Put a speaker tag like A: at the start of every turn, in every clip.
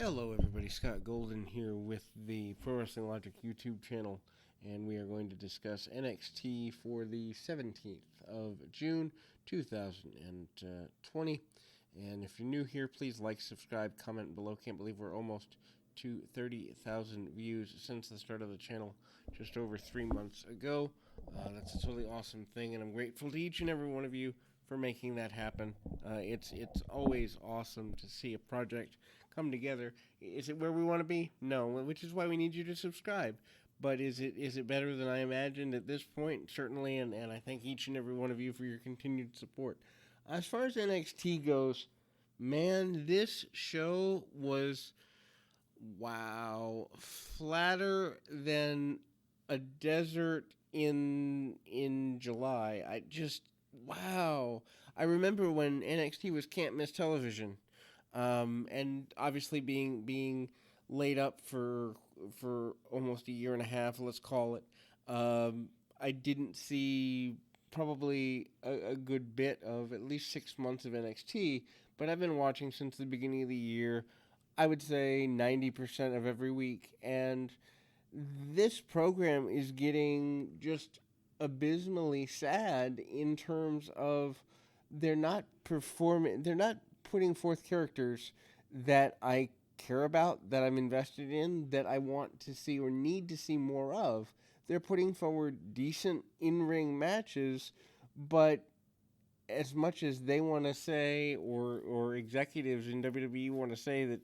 A: Hello, everybody. Scott Golden here with the Pro Wrestling Logic YouTube channel, and we are going to discuss NXT for the 17th of June 2020. And if you're new here, please like, subscribe, comment below. Can't believe we're almost to 30,000 views since the start of the channel just over 3 months ago. That's a totally awesome thing, and I'm grateful to each and every one of you for making that happen. It's always awesome to see a project come together. Is it where we want to be? No, which is why we need you to subscribe. But is it better than I imagined at this point? Certainly, and I thank each and every one of you for your continued support. As far as NXT goes, man, this show was, wow, flatter than a desert in July. I just, wow. I remember when NXT was can't miss television, and obviously being laid up for almost a year and a half, let's call it. I didn't see probably a good bit of at least 6 months of NXT, but I've been watching since the beginning of the year. I would say 90% of every week, and this program is getting just abysmally sad in terms of they're not putting forth characters that I care about, that I'm invested in, that I want to see or need to see more of. They're putting forward decent in-ring matches, but as much as they want to say, or executives in WWE want to say that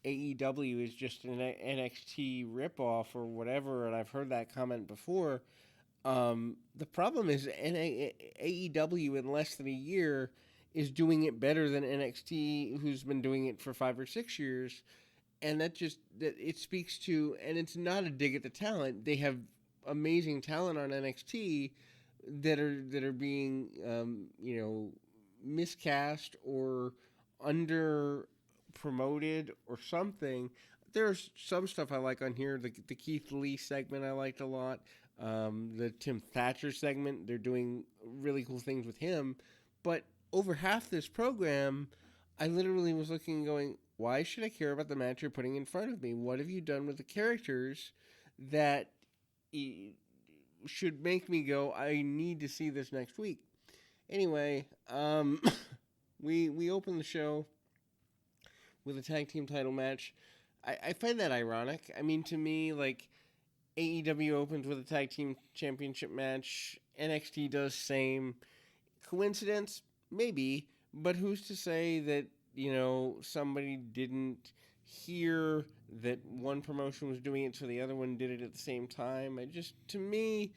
A: AEW is just an NXT ripoff or whatever, and I've heard that comment before. The problem is AEW in less than a year is doing it better than NXT, who's been doing it for 5 or 6 years, and that it speaks to, and it's not a dig at the talent. They have amazing talent on NXT that are being miscast or under promoted or something. There's some stuff I like on here. The Keith Lee segment I liked a lot. The Tim Thatcher segment, they're doing really cool things with him. But over half this program, I literally was looking and going, why should I care about the match you're putting in front of me? What have you done with the characters that should make me go, I need to see this next week? Anyway, we open the show with a tag team title match. I find that ironic. I mean, to me, like, AEW opens with a tag team championship match. NXT does same. Coincidence? Maybe. But who's to say that, somebody didn't hear that one promotion was doing it so the other one did it at the same time? To me,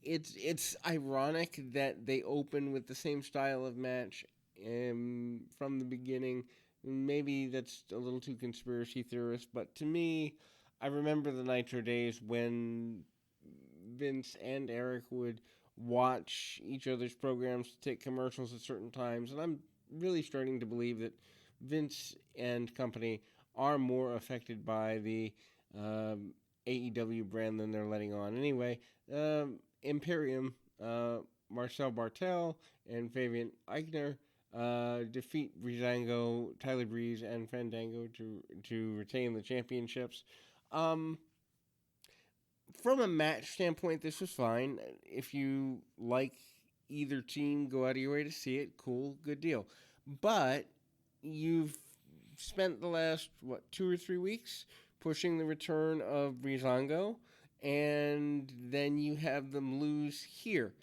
A: it's ironic that they open with the same style of match from the beginning. Maybe that's a little too conspiracy theorist, but to me, I remember the Nitro days when Vince and Eric would watch each other's programs to take commercials at certain times, and I'm really starting to believe that Vince and company are more affected by the AEW brand than they're letting on. Anyway, Imperium, Marcel Bartel and Fabian Eichner defeat Breezango, Tyler Breeze, and Fandango to retain the championships. From a match standpoint, this was fine. If you like either team, go out of your way to see it. Cool, good deal. But you've spent the last, 2 or 3 weeks pushing the return of Breezango, and then you have them lose here.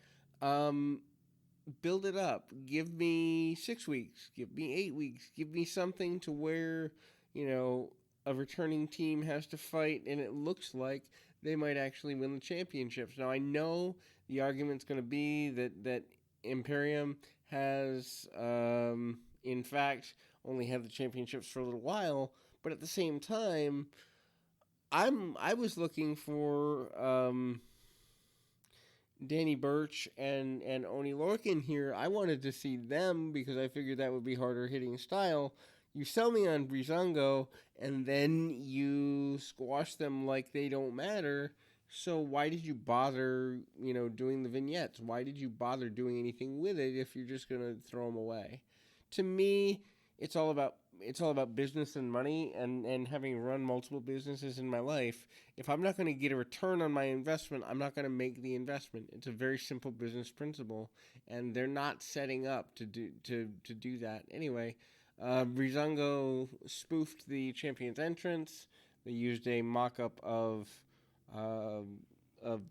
A: Build it up. Give me 6 weeks. Give me 8 weeks. Give me something to where, a returning team has to fight, and it looks like they might actually win the championships. Now, I know the argument's going to be that Imperium has, in fact, only had the championships for a little while, but at the same time, I was looking for Danny Burch and Oni Lorcan here. I wanted to see them because I figured that would be harder hitting style. You sell me on Breezango, and then you squash them like they don't matter. So why did you bother, doing the vignettes? Why did you bother doing anything with it if you're just going to throw them away? To me, it's all about it's all about business and money, and having run multiple businesses in my life, if I'm not going to get a return on my investment, I'm not going to make the investment. It's a very simple business principle, and they're not setting up to do that. Anyway, Breezango spoofed the champion's entrance. They used a mock-up uh, of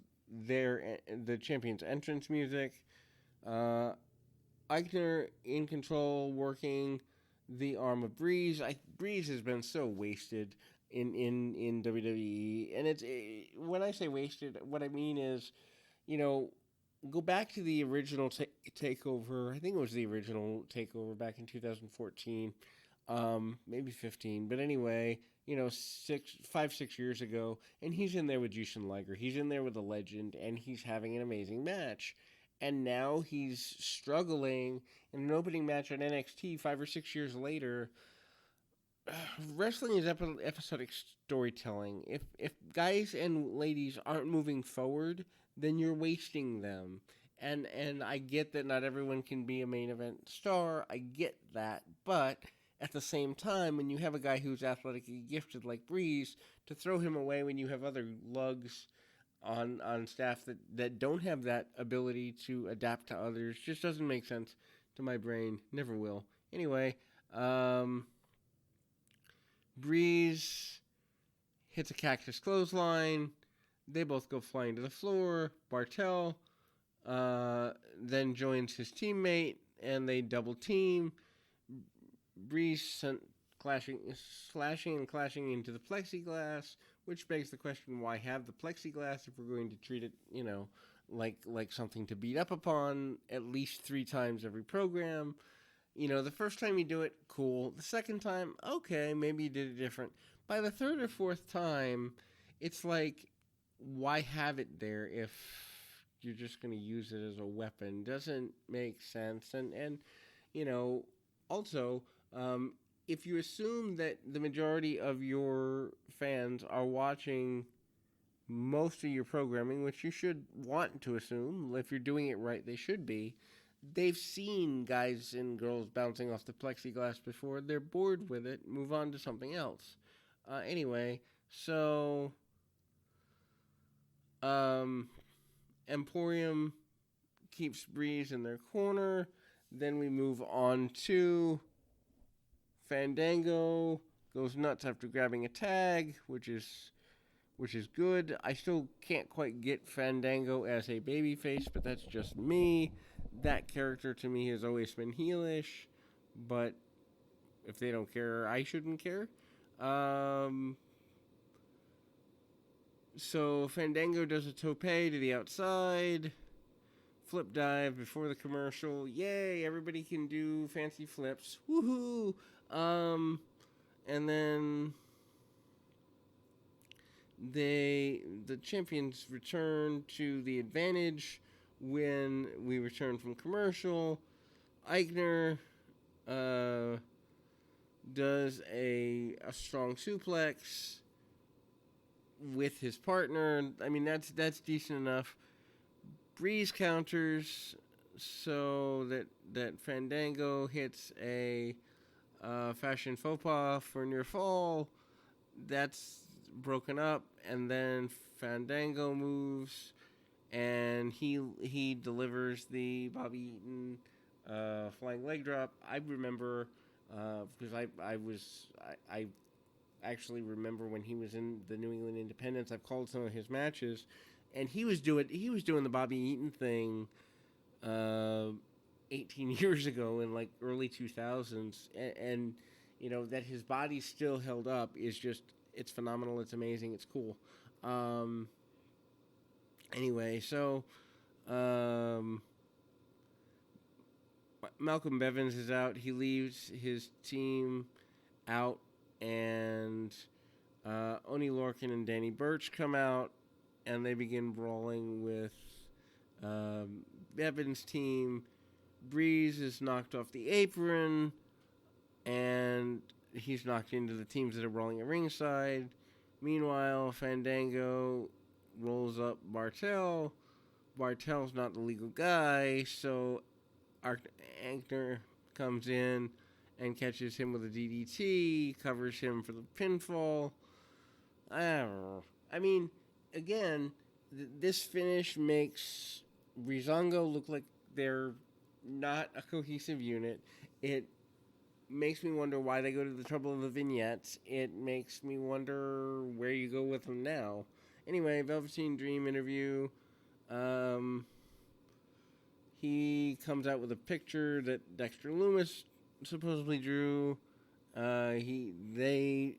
A: the champion's entrance music. Uh, Eichner in control, working the arm of Breeze. Breeze has been so wasted in WWE, and when I say wasted, what I mean is, you know, go back to the original takeover. I think it was the original takeover back in 2014, maybe 15. But anyway, 6 years ago, and he's in there with Jushin Liger. He's in there with a legend, and he's having an amazing match. And now he's struggling in an opening match on NXT 5 or 6 years later. Wrestling is episodic storytelling. If guys and ladies aren't moving forward, then you're wasting them. And I get that not everyone can be a main event star. I get that, but at the same time, when you have a guy who's athletically gifted like Breeze, to throw him away when you have other lugs on staff that don't have that ability to adapt to others just doesn't make sense to my brain. Never will. Anyway, Breeze hits a cactus clothesline. They both go flying to the floor. Bartel then joins his teammate, and they double team. Breeze slashing and clashing into the plexiglass, which begs the question, why have the plexiglass if we're going to treat it, like something to beat up upon at least 3 times every program? The first time you do it, cool. The second time, okay, maybe you did it different. By the third or fourth time, it's like, why have it there if you're just going to use it as a weapon? Doesn't make sense. And also, if you assume that the majority of your fans are watching most of your programming, which you should want to assume, if you're doing it right, they should be. They've seen guys and girls bouncing off the plexiglass before. They're bored with it. Move on to something else. Anyway, so Emporium keeps Breeze in their corner. Then we move on to Fandango goes nuts after grabbing a tag, which is good. I still can't quite get Fandango as a babyface, but that's just me. That character to me has always been heelish, but if they don't care, I shouldn't care. So Fandango does a tope to the outside. Flip dive before the commercial. Yay, everybody can do fancy flips. Woohoo! And then the champions return to the advantage when we return from commercial. Eichner does a strong suplex with his partner. I mean, that's decent enough. Breeze counters so that Fandango hits a fashion faux pas for near fall. That's broken up, and then Fandango moves, and he delivers the Bobby Eaton flying leg drop. I remember because I actually remember when he was in the New England Independence. I've called some of his matches, and he was doing the Bobby Eaton thing 18 years ago in like early 2000s, and that his body still held up is just, it's phenomenal. It's amazing. It's cool. Anyway, so Malcolm Bevins is out. He leaves his team out, and Oney Lorcan and Danny Burch come out, and they begin brawling with Bevins' team. Breeze is knocked off the apron, and he's knocked into the teams that are brawling at ringside. Meanwhile, Fandango rolls up Bartel. Bartel's not the legal guy, so Eichner comes in and catches him with a DDT, covers him for the pinfall. I don't know. I mean, again, this finish makes Breezango look like they're not a cohesive unit. It makes me wonder why they go to the trouble of the vignettes. It makes me wonder where you go with them now. Anyway, Velveteen Dream interview. He comes out with a picture that Dexter Lumis supposedly drew. The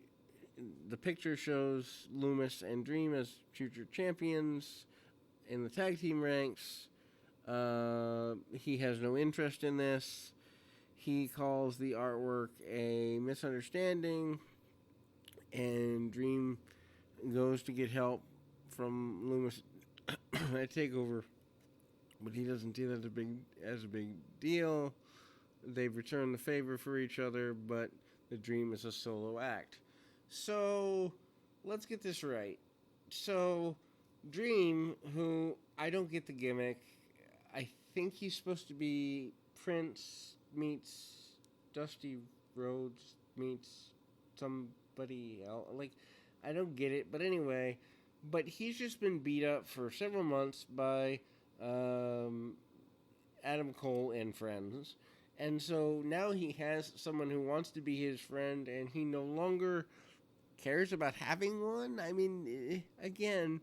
A: picture shows Lumis and Dream as future champions in the tag team ranks. He has no interest in this. He calls the artwork a misunderstanding, and Dream goes to get help from Lumis at TakeOver, but he doesn't see that as a big deal. They've returned the favor for each other, but the Dream is a solo act. So, let's get this right. So, Dream, who I don't get the gimmick, I think he's supposed to be Prince meets Dusty Rhodes meets somebody else. Like, I don't get it, but anyway. But he's just been beat up for several months by Adam Cole and friends. And so now he has someone who wants to be his friend, and he no longer cares about having one. I mean, again,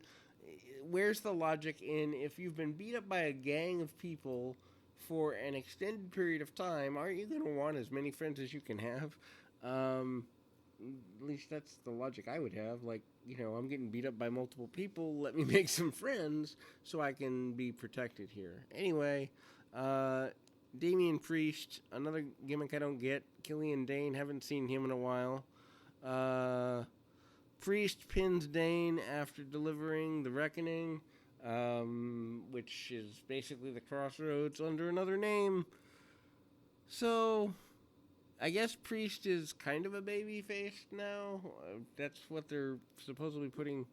A: where's the logic in if you've been beat up by a gang of people for an extended period of time, aren't you going to want as many friends as you can have? At least that's the logic I would have. Like, I'm getting beat up by multiple people. Let me make some friends so I can be protected here. Anyway, Damian Priest, another gimmick I don't get. Killian Dane, haven't seen him in a while. Priest pins Dane after delivering the Reckoning, which is basically the Crossroads under another name. So, I guess Priest is kind of a babyface now. That's what they're supposedly putting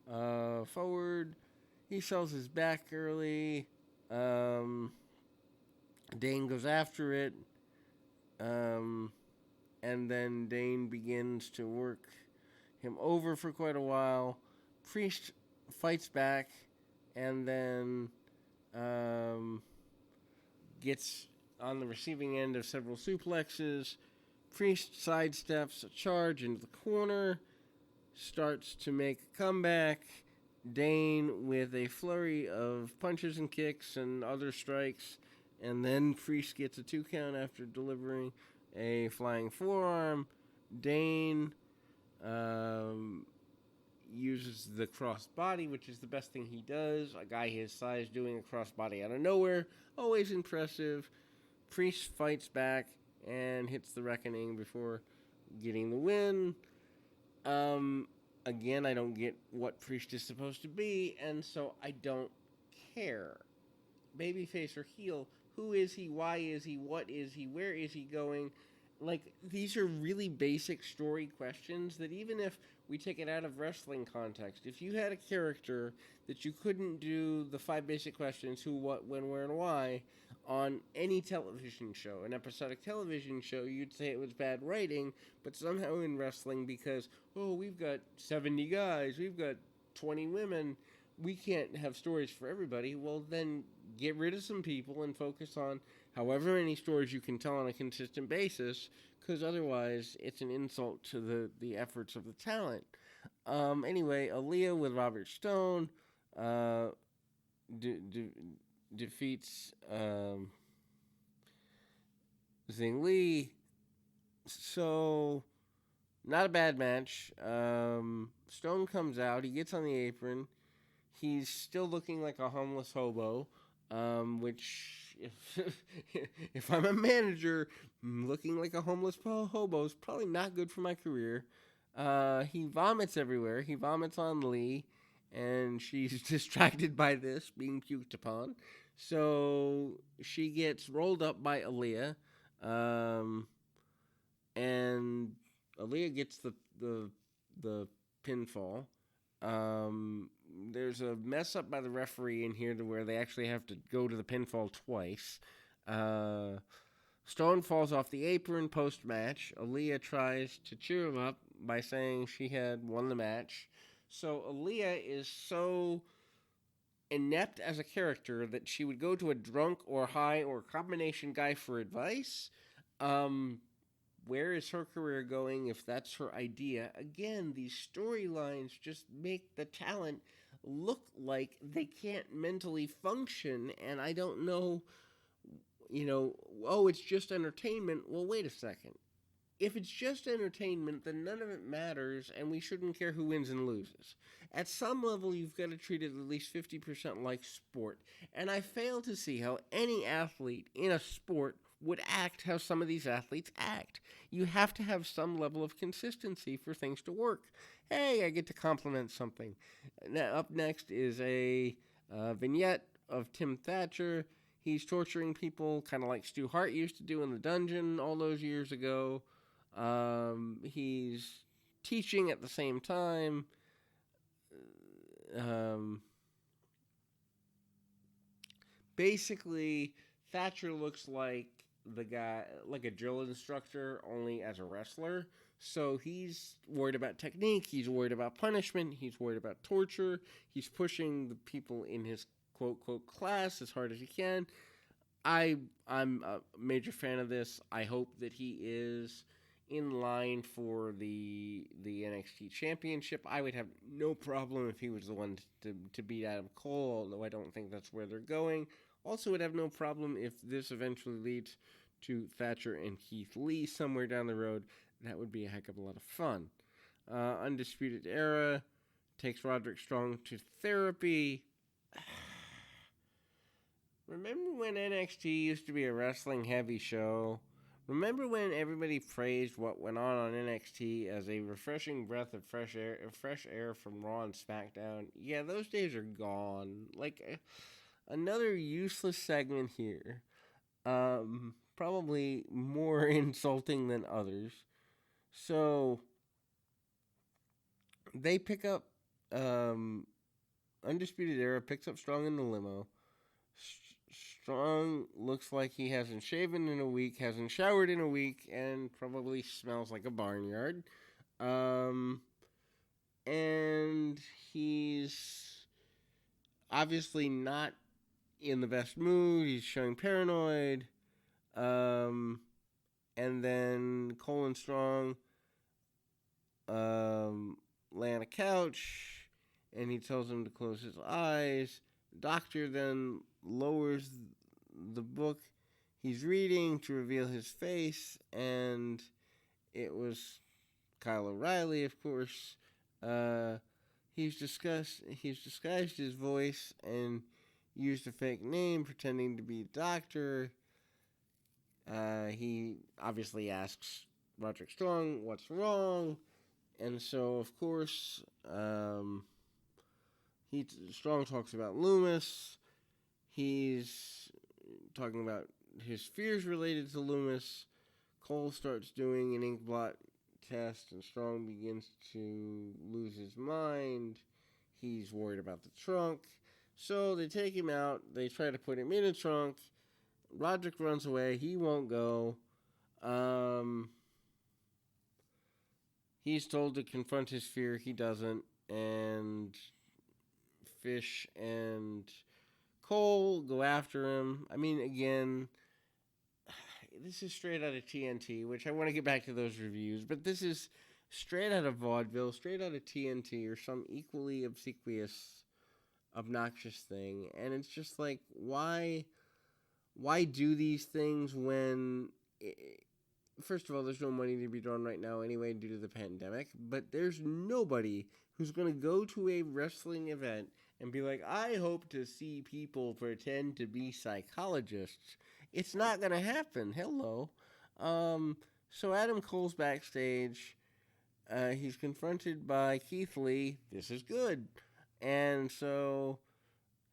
A: forward. He sells his back early. Dane goes after it. And then Dane begins to work him over for quite a while. Priest fights back and then gets on the receiving end of several suplexes. Priest sidesteps a charge into the corner, starts to make a comeback. Dane with a flurry of punches and kicks and other strikes, and then Priest gets a 2 count after delivering a flying forearm. Dane uses the crossbody, which is the best thing he does. A guy his size doing a crossbody out of nowhere, always impressive. Priest fights back and hits the Reckoning before getting the win. Again, I don't get what Priest is supposed to be, and so I don't care. Babyface or heel, who is he, why is he, what is he, where is he going? Like, these are really basic story questions that even if we take it out of wrestling context, if you had a character that you couldn't do the 5 basic questions, who, what, when, where, and why, on any television show, an episodic television show, you'd say it was bad writing, but somehow in wrestling, because, we've got 70 guys, we've got 20 women, we can't have stories for everybody. Well, then get rid of some people and focus on however many stories you can tell on a consistent basis, because otherwise it's an insult to the efforts of the talent. Anyway, Aaliyah with Robert Stone defeats Zing Lee. So, not a bad match. Stone comes out. He gets on the apron. He's still looking like a homeless hobo, which, if I'm a manager, looking like a homeless hobo is probably not good for my career. He vomits everywhere. He vomits on Lee, and she's distracted by this, being puked upon. So she gets rolled up by Aaliyah, and Aaliyah gets the pinfall. There's a mess up by the referee in here to where they actually have to go to the pinfall twice. Stone falls off the apron post-match. Aaliyah tries to cheer him up by saying she had won the match. So Aaliyah is so inept as a character that she would go to a drunk or high or combination guy for advice. Where is her career going if that's her idea? Again, these storylines just make the talent look like they can't mentally function, and I don't know, oh, it's just entertainment. Well, wait a second. If it's just entertainment, then none of it matters, and we shouldn't care who wins and loses. At some level, you've got to treat it at least 50% like sport. And I fail to see how any athlete in a sport would act how some of these athletes act. You have to have some level of consistency for things to work. Hey, I get to compliment something. Now, up next is a vignette of Tim Thatcher. He's torturing people, kind of like Stu Hart used to do in the dungeon all those years ago. He's teaching at the same time. Basically, Thatcher looks like the guy, like a drill instructor, only as a wrestler. So he's worried about technique, he's worried about punishment, he's worried about torture, he's pushing the people in his quote-quote class as hard as he can. I'm a major fan of this. I hope that he is in line for the NXT Championship. I would have no problem if he was the one to beat Adam Cole, although I don't think that's where they're going. Also would have no problem if this eventually leads to Thatcher and Keith Lee somewhere down the road. That would be a heck of a lot of fun. Undisputed Era takes Roderick Strong to therapy. Remember when NXT used to be a wrestling-heavy show? Remember when everybody praised what went on NXT as a refreshing breath of fresh air from Raw and SmackDown? Yeah, those days are gone. Like, another useless segment here. Probably more insulting than others. So, they pick up, Undisputed Era picks up Strong in the limo. Strong looks like he hasn't shaven in a week, hasn't showered in a week, and probably smells like a barnyard. And he's obviously not in the best mood. He's showing paranoid. And then Cole and Strong lay on a couch, and he tells him to close his eyes. The doctor then lowers the book he's reading to reveal his face, and it was Kyle O'Reilly, of course. He's disguised his voice and used a fake name, pretending to be a doctor. He obviously asks Roderick Strong what's wrong, and so, of course, Strong talks about Loomis. He's talking about his fears related to Loomis. Cole starts doing an ink blot test, and Strong begins to lose his mind. He's worried about the trunk. So they take him out. They try to put him in a trunk. Roderick runs away. He won't go. He's told to confront his fear. He doesn't. And Fish and Cole go after him. I mean, again, this is straight out of TNT, which I want to get back to those reviews, but this is straight out of vaudeville, straight out of TNT, or some equally obsequious, obnoxious thing. And it's just like, why do these things when, first of all, there's no money to be drawn right now anyway due to the pandemic, but there's nobody who's going to go to a wrestling event and be like, I hope to see people pretend to be psychologists. It's not going to happen. Hello. So Adam Cole's backstage. He's confronted by Keith Lee. This is good. And so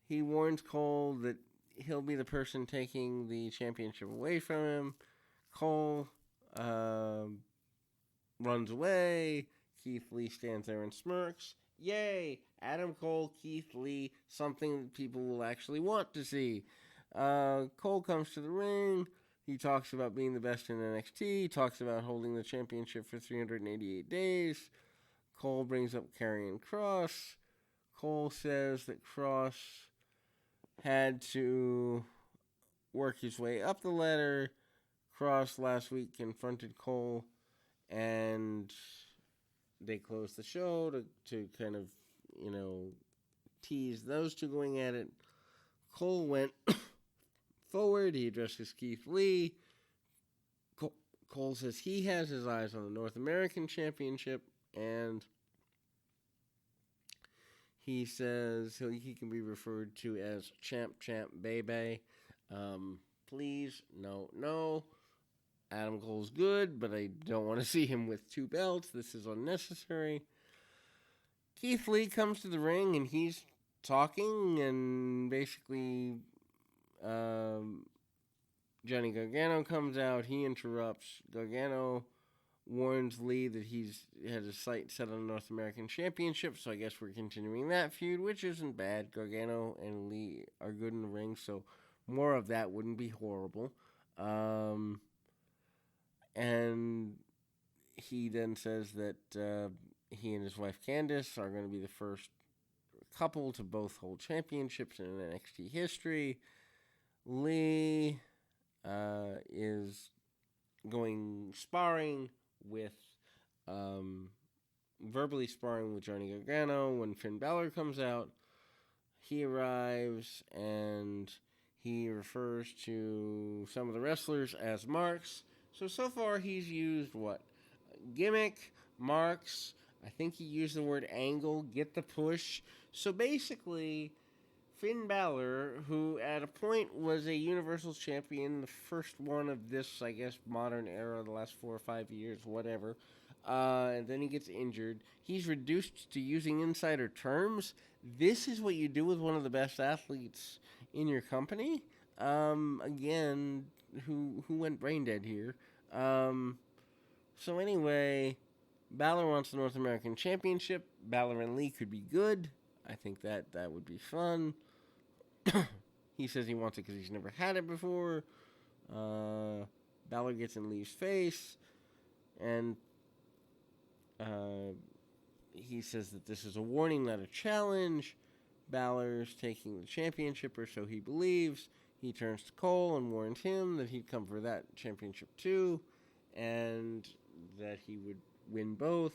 A: he warns Cole that he'll be the person taking the championship away from him. Cole runs away. Keith Lee stands there and smirks. Yay! Adam Cole, Keith Lee, something that people will actually want to see. Cole comes to the ring. He talks about being the best in NXT. He talks about holding the championship for 388 days. Cole brings up Karrion Kross. Cole says that Kross had to work his way up the ladder. Kross last week confronted Cole, and they closed the show to kind of, tease those two going at it. Cole went forward. He addresses Keith Lee. Cole says he has his eyes on the North American Championship, and he says he can be referred to as Champ Baby. Please, no. Adam Cole's good, but I don't want to see him with 2 belts. This is unnecessary. Keith Lee comes to the ring, and he's talking, and basically Johnny Gargano comes out. He interrupts. Gargano warns Lee that he's had his sight set on the North American Championship, so I guess we're continuing that feud, which isn't bad. Gargano and Lee are good in the ring, so more of that wouldn't be horrible. And he then says that he and his wife Candice are going to be the first couple to both hold championships in NXT history. Lee is going verbally sparring with Johnny Gargano when Finn Balor comes out. He arrives and he refers to some of the wrestlers as marks. So far he's used gimmick, marks. I think he used the word angle, get the push. So basically, Finn Balor, who at a point was a Universal Champion, the first one of this, I guess, modern era, the last 4 or 5 years, whatever, and then he gets injured. He's reduced to using insider terms. This is what you do with one of the best athletes in your company? Again, who went brain dead here? So anyway, Balor wants the North American Championship. Balor and Lee could be good. I think that would be fun. He says he wants it because he's never had it before. Balor gets in Lee's face, and he says that this is a warning, not a challenge. Balor's taking the championship, or so he believes. He turns to Cole and warns him that he'd come for that championship too, and that he would win both.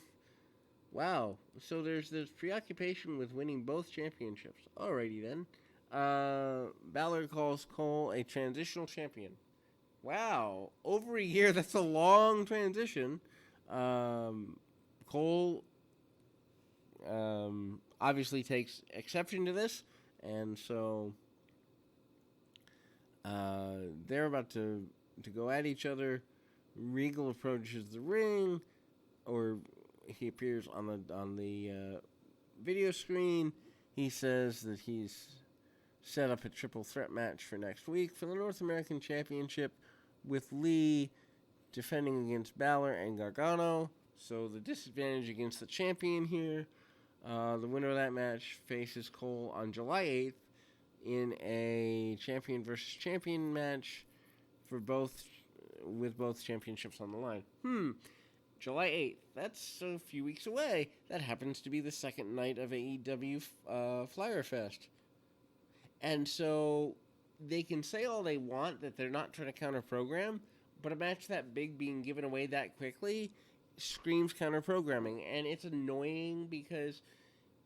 A: Wow. So there's preoccupation with winning both championships. Alrighty then. Balor calls Cole a transitional champion. Wow. Over a year, that's a long transition. Cole obviously takes exception to this, and so they're about to go at each other. Regal approaches the ring, or he appears on the video screen. He says that he's set up a triple threat match for next week for the North American Championship, with Lee defending against Balor and Gargano. So the disadvantage against the champion here. The winner of that match faces Cole on July 8th in a champion versus champion match with both championships on the line. July 8th. That's a few weeks away. That happens to be the second night of AEW Fyre Fest. And so they can say all they want that they're not trying to counter-program, but a match that big being given away that quickly screams counter-programming. And it's annoying because,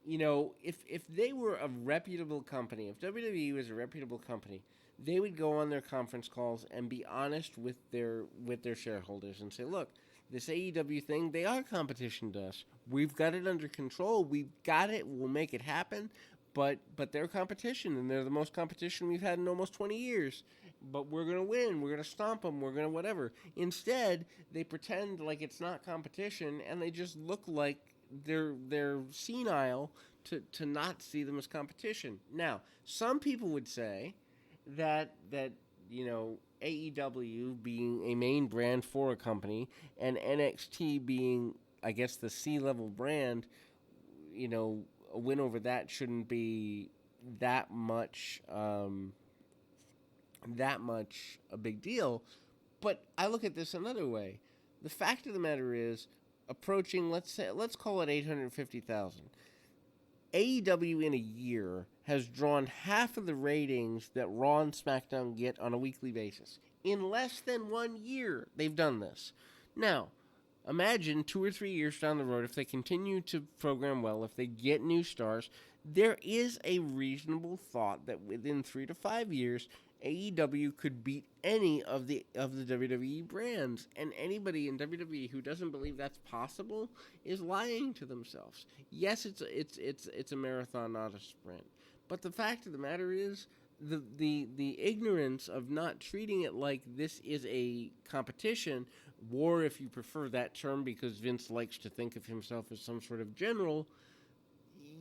A: if they were a reputable company, if WWE was a reputable company, they would go on their conference calls and be honest with their shareholders and say, look, this AEW thing, they are competition to us. We've got it under control. We've got it. We'll make it happen. But they're competition, and they're the most competition we've had in almost 20 years. But we're going to win. We're going to stomp them. We're going to whatever. Instead, they pretend like it's not competition, and they just look like they're senile to not see them as competition. Now, some people would say that AEW being a main brand for a company, and NXT being, I guess, the C-level brand, a win over that shouldn't be that much a big deal. But I look at this another way. The fact of the matter is, approaching, let's call it 850,000. AEW in a year has drawn half of the ratings that Raw and SmackDown get on a weekly basis. In less than 1 year, they've done this. Now, imagine 2 or 3 years down the road, if they continue to program well, if they get new stars, there is a reasonable thought that within 3 to 5 years, AEW could beat any of the WWE brands, and anybody in WWE who doesn't believe that's possible is lying to themselves. Yes, it's a marathon, not a sprint. But the fact of the matter is, the ignorance of not treating it like this is a competition, war if you prefer that term, because Vince likes to think of himself as some sort of general,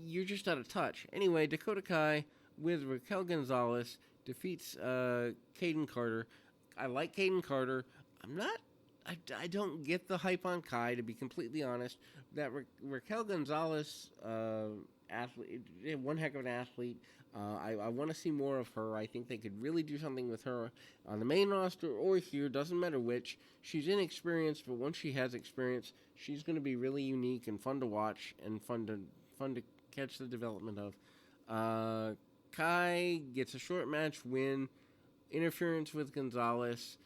A: you're just out of touch. Anyway, Dakota Kai with Raquel Gonzalez defeats Caden Carter. I like Caden Carter. I don't get the hype on Kai, to be completely honest. That Raquel Gonzalez, athlete, one heck of an athlete. I want to see more of her. I think they could really do something with her on the main roster or here, doesn't matter which. She's inexperienced, but once she has experience, she's going to be really unique and fun to watch and fun to catch the development of. Kai gets a short match win, interference with Gonzalez.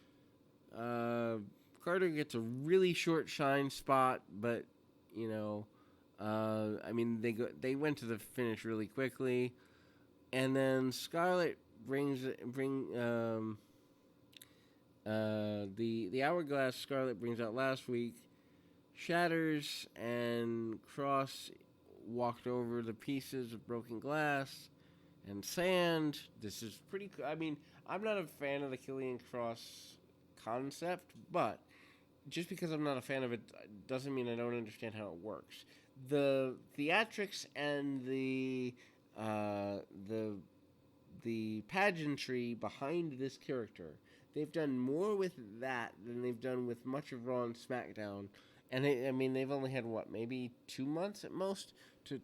A: Carter gets a really short shine spot, but they went to the finish really quickly, and then Scarlett the hourglass Scarlett brings out last week, shatters, and Cross walked over the pieces of broken glass and sand. This is pretty cool. I mean, I'm not a fan of the Killian Cross concept, but just because I'm not a fan of it doesn't mean I don't understand how it works. The theatrics and the pageantry behind this character, they've done more with that than they've done with much of Raw and SmackDown. And they've only had maybe 2 months at most to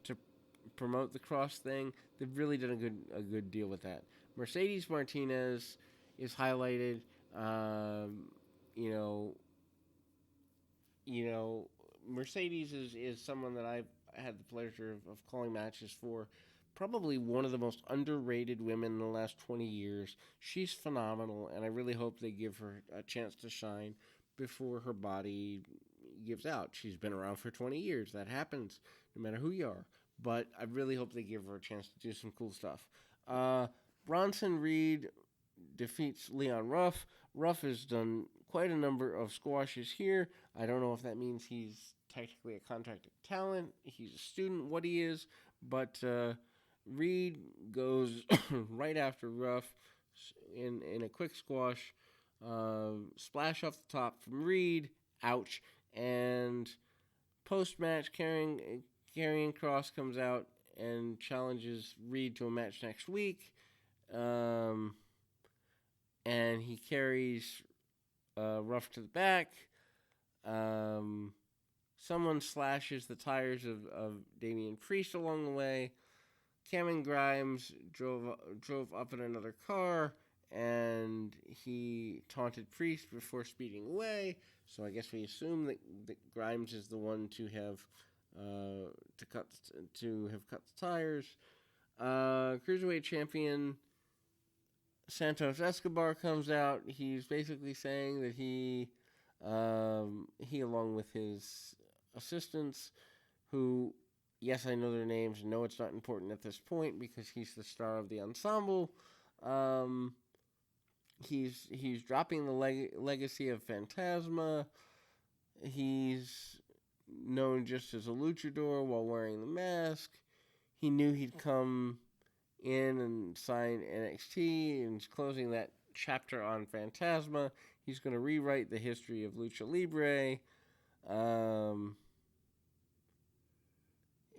A: promote the Cross thing. They've really done a good deal with that. Mercedes Martinez is highlighted. Mercedes is someone that I've had the pleasure of calling matches for. Probably one of the most underrated women in the last 20 years. She's phenomenal, and I really hope they give her a chance to shine before her body gives out. She's been around for 20 years. That happens no matter who you are. But I really hope they give her a chance to do some cool stuff. Bronson Reed defeats Leon Ruff. Ruff has done quite a number of squashes here. I don't know if that means he's technically a contracted talent. He's a student, what he is. But Reed goes right after Ruff in a quick squash. Splash off the top from Reed. Ouch. And post-match, Karrion Kross comes out and challenges Reed to a match next week. And he carries Ruff to the back. Someone slashes the tires of Damian Priest along the way. Cameron Grimes drove up in another car, and he taunted Priest before speeding away. So I guess we assume that Grimes is the one to have cut the tires. Cruiserweight champion Santos Escobar comes out. He's basically saying that he along with his assistants, who, yes, I know their names. No, it's not important at this point because he's the star of the ensemble. He's dropping the legacy of Phantasma. He's known just as a luchador while wearing the mask. He knew he'd come in and sign NXT, and he's closing that chapter on Phantasma. He's going to rewrite the history of Lucha Libre.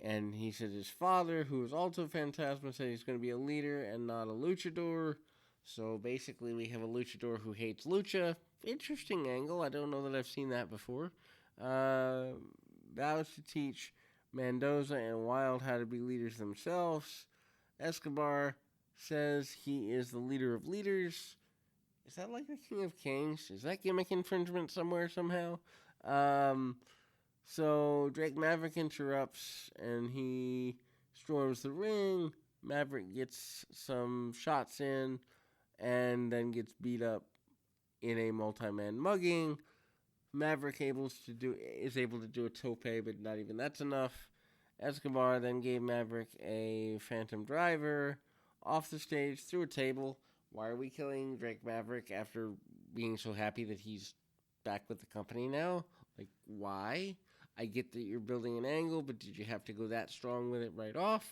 A: And he said his father, who was also Phantasma, said he's going to be a leader and not a luchador. So basically we have a luchador who hates lucha. Interesting angle. I don't know that I've seen that before. Vows to teach Mendoza and Wilde how to be leaders themselves. Escobar says he is the leader of leaders. Is that like the King of Kings? Is that gimmick infringement somewhere somehow? Um, so Drake Maverick interrupts and he storms the ring. Maverick gets some shots in and then gets beat up in a multi-man mugging. Maverick is able to do a tope, but not even that's enough. Escobar then gave Maverick a phantom driver off the stage through a table. Why are we killing Drake Maverick after being so happy that he's back with the company now? Like, why? I get that you're building an angle, but did you have to go that strong with it right off?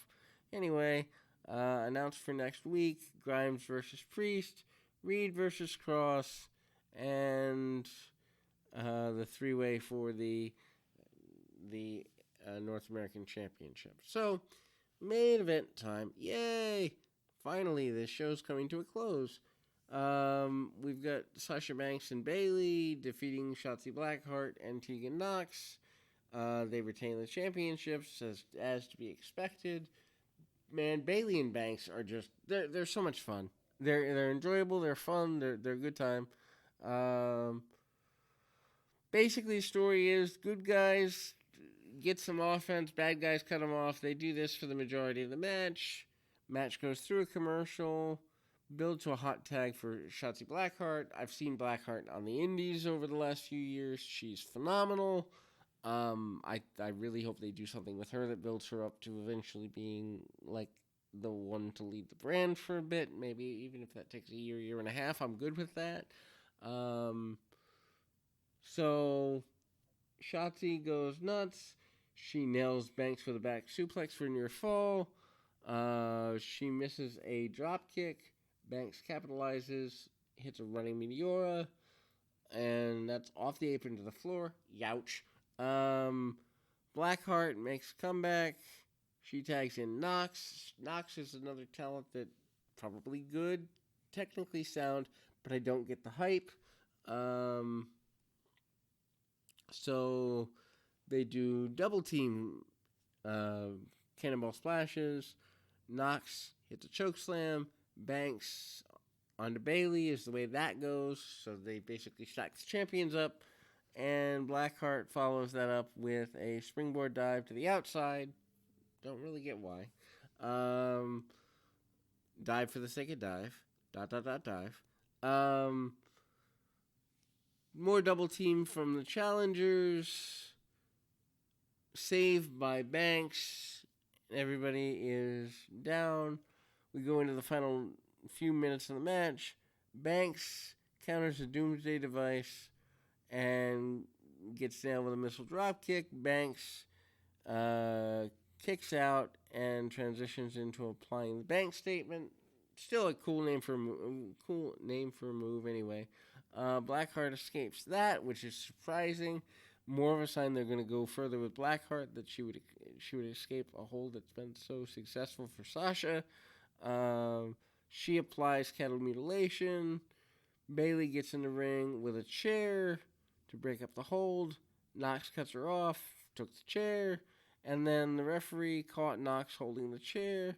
A: Anyway, announced for next week: Grimes versus Priest, Reed versus Cross, and the three-way for the North American Championship. So, main event time. Yay! Finally, this show's coming to a close. We've got Sasha Banks and Bayley defeating Shotzi Blackheart and Tegan Nox. They retain the championships as to be expected. Man, Bayley and Banks are just they're so much fun. They're enjoyable. They're fun. They're a good time. Basically, the story is good guys get some offense, bad guys cut them off. They do this for the majority of the match. Match goes through a commercial, build to a hot tag for Shotzi Blackheart. I've seen Blackheart on the indies over the last few years. She's phenomenal. I really hope they do something with her that builds her up to eventually being like the one to lead the brand for a bit. Maybe even if that takes a year and a half, I'm good with that. So Shotzi goes nuts. She nails Banks with a back suplex for a near fall. She misses a drop kick. Banks capitalizes, hits a running Meteora, and that's off the apron to the floor. Youch. Blackheart makes a comeback. She tags in Nox. Nox is another talent that probably good, technically sound, but I don't get the hype. So they do double team cannonball splashes. Nox hits a choke slam. Banks onto Bayley is the way that goes. So they basically stack the champions up. And Blackheart follows that up with a springboard dive to the outside. Don't really get why. Dive for the sake of dive. Dive. More double team from the challengers. Saved by Banks. Everybody is down. We go into the final few minutes of the match. Banks counters a Doomsday device and gets down with a missile dropkick. Banks kicks out and transitions into applying the bank statement. Still a cool name for a move anyway. Blackheart escapes that, which is surprising. More of a sign they're going to go further with Blackheart, that she would escape a hold that's been so successful for Sasha. She applies cattle mutilation. Bayley gets in the ring with a chair to break up the hold. Nox cuts her off, took the chair, and then the referee caught Nox holding the chair.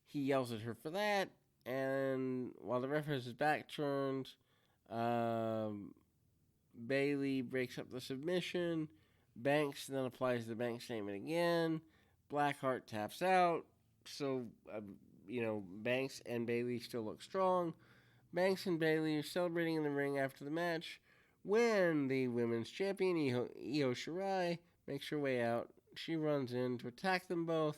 A: He yells at her for that, and while the ref has his back turned, Bayley breaks up the submission. Banks then applies the bank statement again. Blackheart taps out. So, Banks and Bayley still look strong. Banks and Bayley are celebrating in the ring after the match when the women's champion, Io Shirai, makes her way out. She runs in to attack them both.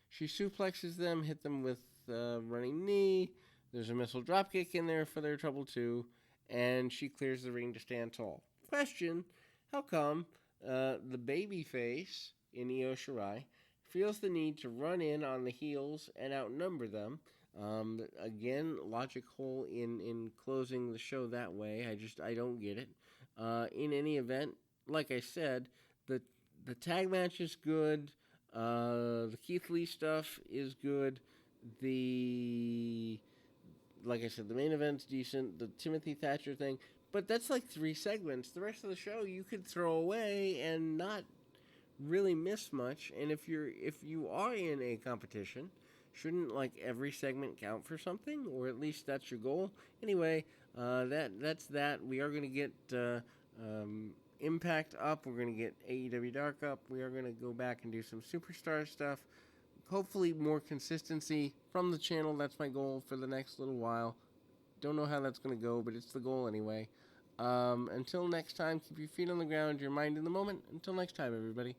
A: She suplexes them, hit them with a running knee. There's a missile dropkick in there for their trouble too. And she clears the ring to stand tall. Question, how come the babyface in Io Shirai feels the need to run in on the heels and outnumber them? Again, logic hole in closing the show that way. I don't get it. In any event, like I said, the tag match is good. The Keith Lee stuff is good. Like I said, the main event's decent. The Timothy Thatcher thing, but that's like 3 segments. The rest of the show you could throw away and not really miss much. And if you are in a competition, Shouldn't like every segment count for something, or at least that's your goal? Anyway, that's that. We are gonna get Impact up. We're gonna get AEW Dark up. We are gonna go back and do some Superstar stuff. Hopefully, more consistency from the channel. That's my goal for the next little while. Don't know how that's gonna go, but it's the goal anyway. Until next time, keep your feet on the ground, your mind in the moment. Until next time, everybody.